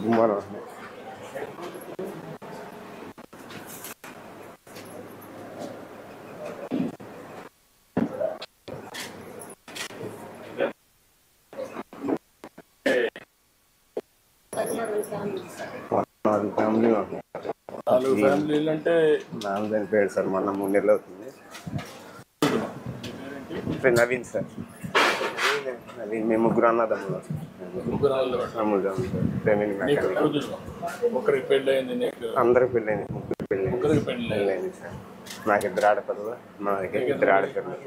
గుమ్మలో family అంటే నాన్న చనిపోయాడు సార్, మొన్న 3 నెలలు అవుతుంది. నవీన్ సార్. నవీన్, మేము ముగ్గురు అన్నదమ్ములు. ఒకరికి పెళ్ళి అయింది, అందరికి పెళ్ళి అయింది, ముగ్గురు పెళ్ళి అయింది సార్. నాకు 2 ఆడపిల్లలు, మా 2 ఆడపిల్లలు.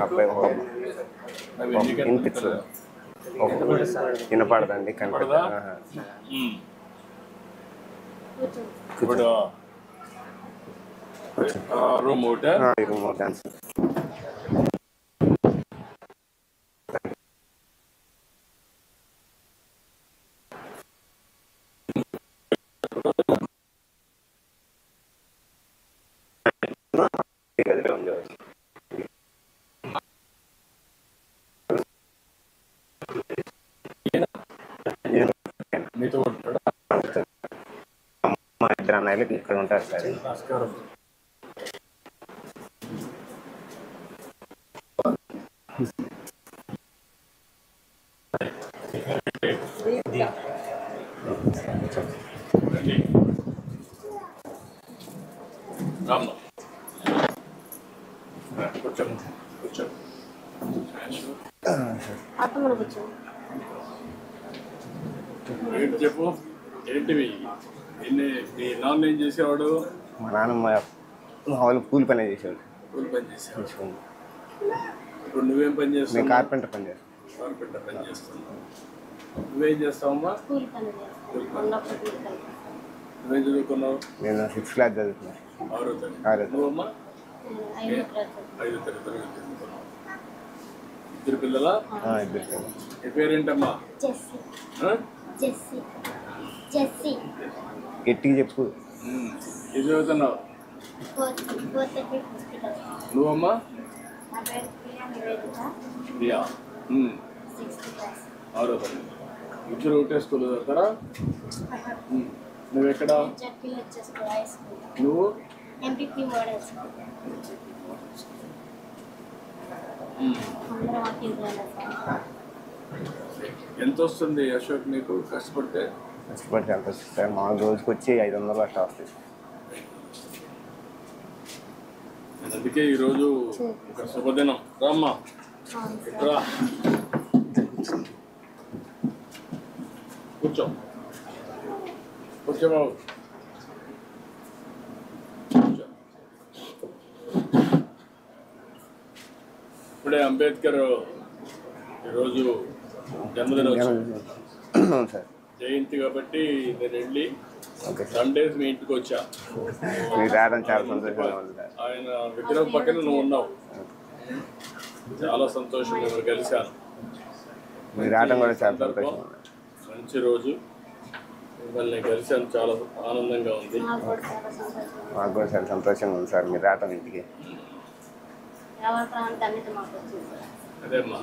అబ్బాయి వినిపించదు, వినపడదండి, కనపడదా. రూమ్ ఒకటే మా 2 అన్నయ్యలు ఇక్కడ ఉంటారు సార్. చెప్పు, ఏంటివి? మీ నాన్న ఏం చేసేవాడు? మా నాన్న మామూలు కూలి పని చేసేవాడు. కూలి పని చేసేవాడు. ఇప్పుడు నువ్వేం పని చేస్తావు? కార్పెంటర్ పని చేస్తాను. కార్పెంటర్ పని చేస్తున్నావు. నువ్వేం చేస్తావమ్మా? నువ్వేం చదువుకున్నావు? నేను 6th క్లాస్ చదువుతున్నాను. 6వ తరగతి. నువ్వమ్మా? 5వ తరగతి చదువుకున్నావు. 2 పిల్లలా? 2 పిల్లలు. నీ పేరేంటమ్మా? గట్టిగా చెప్పు. ఏం చదువుతున్నావు? నువ్వమ్మా? ప్రియా. 6వ తరగతి. ఇద్దరు ఒకటే స్కూల్ చదువుతారా? నువ్వెక్కడ? నువ్వు? ఎంత వస్తుంది అశోక్ నీకు కష్టపడితే? కష్టపడితే ఎంత వస్తుంది సార్? మా రోజుకి వచ్చి 500 అట్లా వస్తాయి. అందుకే ఈరోజు ఒక శుభదినం. రామ్మా, రా, కూర్చో, కూర్చోబాబు. ఇప్పుడే అంబేద్కర్ ఈరోజు జన్మదినోత్సవం సార్, జయంతి కాబట్టి నేను వెళ్ళి సండేస్ మీ ఇంటికి వచ్చా. చాలా సంతోషంగా ఉంది. ఆయన విగ్రహం పక్కన నువ్వు ఉన్నావు, చాలా సంతోషం. నేను కలిశాను. మీరు రావడం కూడా చాలా సంతోషం. మంచి రోజు, మిమ్మల్ని కలిశాను, చాలా ఆనందంగా ఉంది. మాకు కూడా చాలా సంతోషంగా ఉంది సార్ మీరు రావటం ఇంటికి. అదేమ్మా,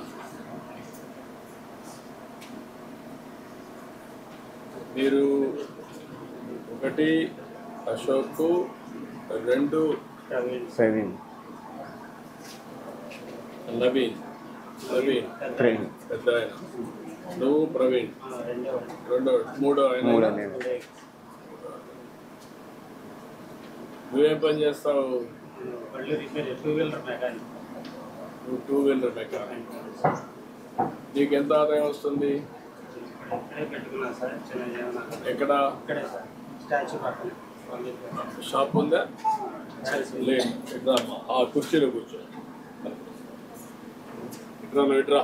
మీరు 1 అశోక్, 2 నవీన్ పెద్ద ఆయన, నువ్వు ప్రవీణ్, 3 ఆయన. నువ్వేం పని చేస్తావు? నువ్వు 2 వీలర్ మెకానిక్. నీకు ఎంత ఆదాయం వస్తుంది? ఎక్కడ? షాప్ ఉందా? లేదు. ఆ కుర్చీలో కూర్చో. ఇట్రా, నువ్వు ఇట్రా,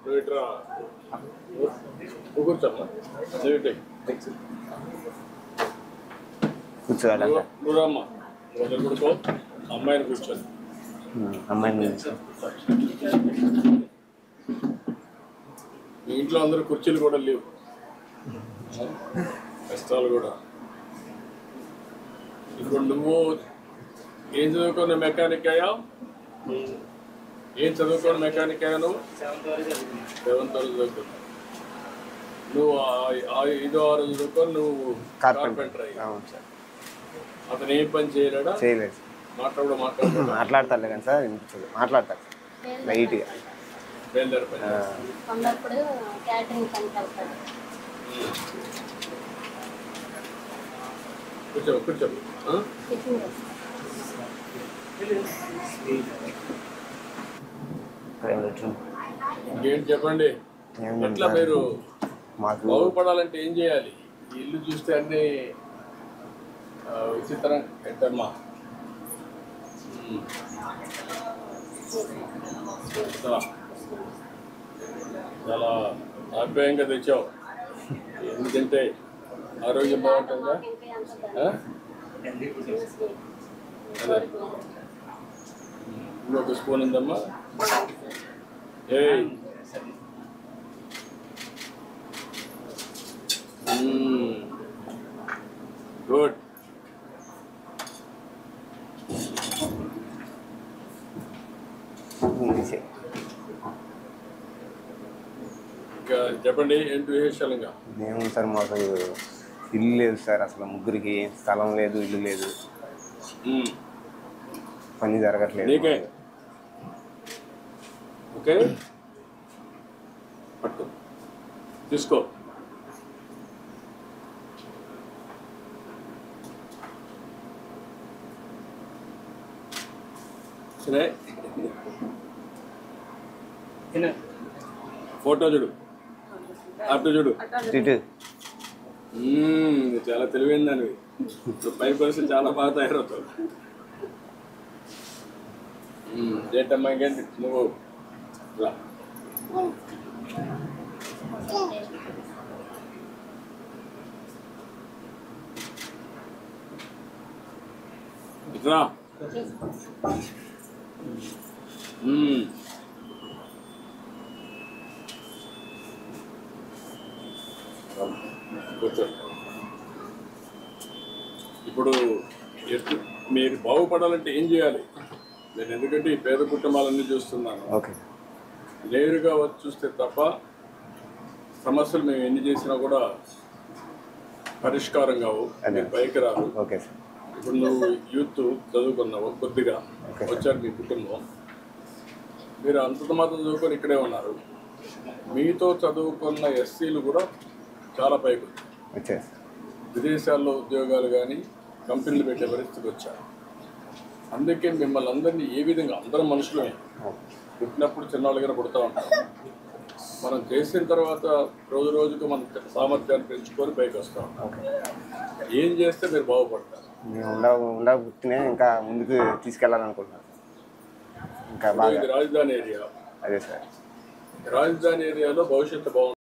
నువ్వు ఇట్రా, నువ్వు కూర్చోమ్మా. నువ్వు ఇటే కూర్చోవాలి. నువ్వు రామ్మా, మొదలు కూర్చో. అమ్మాయిని కూర్చోండి. అమ్మాయిని మీ ఇంట్లో అందరూ కుర్చీలు కూడా లేవు, కష్టాలు కూడా. ఇప్పుడు నువ్వు ఏం చదువుకున్న మెకానిక్ అయ్యావు? ఏం చదువుకున్న మెకానిక్ అయ్యా నువ్వు? 7th వరకు చదువుకున్నావు. నువ్వు 5-6 చదువుకొని నువ్వు కార్పెంటర్ అయ్యి అవును సార్. అతను ఏం పని చేయలేడా? చేయలేదు. మాట్లాడతారులే కానీ సార్ వినిపించదు. మాట్లాడతారు లైట్గా. బయలుదేరి పని ఉన్నప్పుడు క్యాటరింగ్ పనికి వెళ్తాడు. కూర్చో టిఫిన్ చేస్తాడు. ఇంకేంటి చెప్పండి. ఎట్లా మీరు బాగుపడాలంటే ఏం చేయాలి? ఈ ఇల్లు చూస్తే అన్ని విచిత్రం ఏంటమ్మా. చాలా ఆప్యాయంగా తెచ్చావు. ఎందుకంటే ఆరోగ్యం బాగుంటుందా? అదే ఇంకొక స్పూన్ ఉందమ్మా. ఏయ్ గుడ్. ఇంకా చెప్పండి ఏంటి విశేషాలు? ఇంకా ఏముంది సార్, మాకు ఇల్లు లేదు సార్. అసలు ముగ్గురికి స్థలం లేదు, ఇల్లు లేదు, పని జరగట్లేదు. నీకే ఓకే పట్టు తీసుకో. సరే ఫోటో చూడు, అటు చూడు. చాలా తెలివైంది దానివి. పై పరిస్థితి చాలా బాగా తయారవుతావు. ఏంటమ్మా ఇంకేంటి నువ్వు రా. ఇట్రా. కూర్చో. ఇప్పుడు మీరు బాగుపడాలంటే ఏం చేయాలి? నేను ఎందుకంటే ఈ పేద కుటుంబాలన్నీ చూస్తున్నాను. నేరుగా వచ్చి చూస్తే తప్ప సమస్యలు మేము ఎన్ని చేసినా కూడా పరిష్కారం కావు, పైకి రాదు. ఇప్పుడు నువ్వు యూత్ చదువుకున్నావు, కొద్దిగా వచ్చారు మీ కుటుంబం, మీరు అంతంత మాత్రం చదువుకొని ఇక్కడే ఉన్నారు. మీతో చదువుకున్న ఎస్సీలు కూడా చాలా పైకి వచ్చారు. విదేశాల్లో ఉద్యోగాలు కానీ కంపెనీలు పెట్టే పరిస్థితికి వచ్చారు. అందుకే మిమ్మల్ని అందరినీ ఏ విధంగా, అందరం మనుషులమే, పుట్టినప్పుడు చిన్నవాళ్ళుగా పుడతా ఉంటాం. మనం చేసిన తర్వాత రోజు రోజుకు మన సామర్థ్యాన్ని పెంచుకొని పైకి వస్తాం. ఏం చేస్తే మీరు బాగుపడతారు? పుట్టినే ఇంకా ముందుకు తీసుకెళ్ళాలనుకుంటున్నాను. ఇంకా బాగా రాజధాని ఏరియా. అదే సార్, రాజధాని ఏరియాలో భవిష్యత్తు బాగుంటుంది.